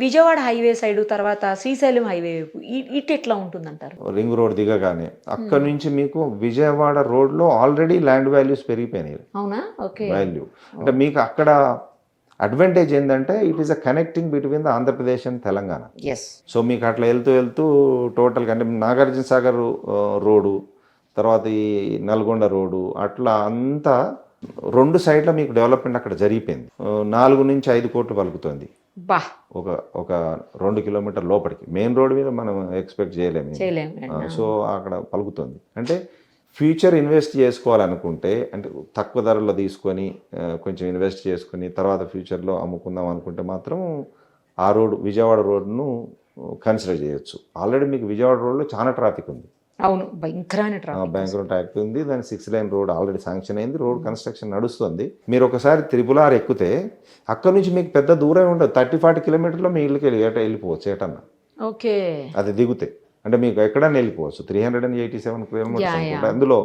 Vijayawada highway side తర్వాత Srisailam highway ఇటు ఎట్లా ఉంటుందంటారు? రింగ్ రోడ్ దిగగానే అక్కడ నుంచి మీకు విజయవాడ రోడ్లో ఆల్రెడీ ల్యాండ్ వాల్యూస్ పెరిగిపోయినాయి. అవునా? ఓకే. వాల్యూ అంటే మీకు అక్కడ అడ్వాంటేజ్ ఏంటంటే it is a connecting between the Andhra Pradesh and Telangana. Yes. So మీకు అట్లా వెళ్తూ టోటల్గా అంటే నాగార్జున సాగర్ రోడ్డు తర్వాత ఈ నల్గొండ రోడ్డు అట్లా అంతా 2 సైడ్ల మీకు డెవలప్మెంట్ అక్కడ జరిగిపోయింది. 4 నుంచి 5 కోట్లు పలుకుతుంది బా ఒక 2 కిలోమీటర్ లోపలికి. మెయిన్ రోడ్ మీద మనం ఎక్స్పెక్ట్ చేయలేము. సో అక్కడ పలుకుతుంది. అంటే ఫ్యూచర్ ఇన్వెస్ట్ చేసుకోవాలనుకుంటే అంటే తక్కువ ధరలో తీసుకొని కొంచెం ఇన్వెస్ట్ చేసుకొని తర్వాత ఫ్యూచర్లో అమ్ముకుందాం అనుకుంటే మాత్రం ఆ రోడ్ విజయవాడ రోడ్ను కన్సిడర్ చేయొచ్చు. ఆల్రెడీ మీకు విజయవాడ రోడ్లో చాలా ట్రాఫిక్ ఉంది. అవును, భయంకరమైన ట్రాఫిక్ ఉంది. దాని 6 లైన్ రోడ్ ఆల్రెడీ శాంక్షన్ అయింది. రోడ్ కన్స్ట్రక్షన్ నడుస్తుంది. మీరు ఒకసారి RRR ఎక్కితే అక్కడ నుంచి మీకు పెద్ద దూరం ఉండదు. 30-40 కిలోమీటర్లో మీ ఇళ్ళకి వెళ్ళిపోవచ్చు ఏటన్నా. ఓకే. అది దిగుతే అంటే మీకు ఎక్కడైనా వెళ్ళిపోవచ్చు. 387 కిలోమీటర్స్ అనుకుంటా. అందులో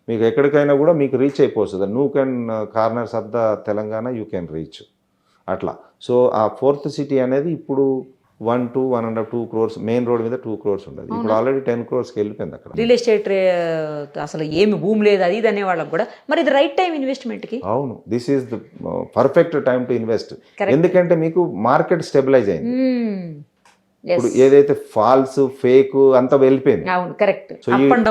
మీకు ఎక్కడికైనా కూడా మీకు రీచ్ అయిపోవచ్చు. Nook and corners of the Telangana you can reach అట్లా. సో ఆ 4th సిటీ అనేది ఇప్పుడు 1-1.5-2 crores మెయిన్ రోడ్ మీద 2 crores ఉండదు. ఇప్పుడు ఆల్రెడీ 10 crores వెళ్ళిపోయింది అక్కడ. రియల్ ఎస్టేట్ అసలు ఏమి భూమి లేదు అది ఇది అనే వాళ్ళకి కూడా మరి ఇది రైట్ టైం ఇన్వెస్ట్మెంట్కి. అవును, this is the perfect time to invest. ఎందుకంటే మీకు మార్కెట్ స్టెబిలైజ్ అయింది. ఇప్పుడు ఏదైతే ఫాల్స్ ఫేక్ అంతా వెళ్ళిపోయింది. అవును, కరెక్ట్. అంతా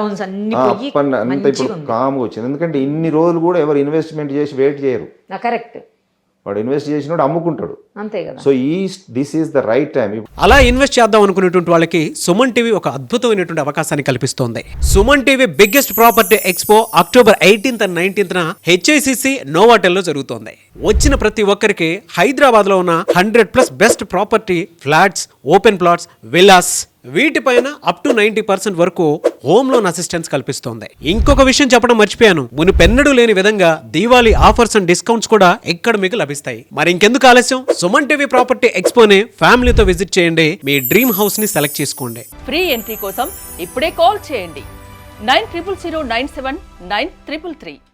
ఇప్పుడు కామ్గా వచ్చింది. ఎందుకంటే ఇన్ని రోజులు కూడా ఎవరు ఇన్వెస్ట్మెంట్ చేసి వెయిట్ చేయరు. కరెక్ట్. వాడు ఇన్వెస్ట్ చేసినోడు అమ్ముకుంటాడు. అంతే కదా. So this is the right time. అలా ఇన్వెస్ట్ చేద్దాం అనుకునేటువంటి వాళ్ళకి సుమన్ టీవీ ఒక అద్భుతమైనటువంటి అవకాశాన్ని కల్పిస్తోంది. Suman TV biggest property expo October 18th and 19th HICC Novotel లో జరుగుతోంది. వచ్చిన ప్రతి ఒక్కరికి హైదరాబాద్ లో ఉన్న 100+ best property flats, open plots, villas వీటిపైన అప్ టు 90% వరకు హోమ్ లోన్ అసిస్టెన్స్ కల్పిస్తోంది. ఇంకొక విషయం చెప్పడం మర్చిపోయాను. మునుపెన్నడూ లేని విధంగా దీవాళీ ఆఫర్స్ అండ్ డిస్కౌంట్స్ కూడా ఇక్కడ మీకు లభిస్తాయి. మరి ఇంకెందుకు ఆలస్యం, సుమన్ టీవీ ప్రాపర్టీ ఎక్స్పోని ఫ్యామిలీతో విజిట్ చేయండి. మీ డ్రీమ్ హౌస్ ని సెలెక్ట్ చేసుకోండి. ఫ్రీ ఎంట్రీ కోసం ఇప్పుడే కాల్ చేయండి 9000979333.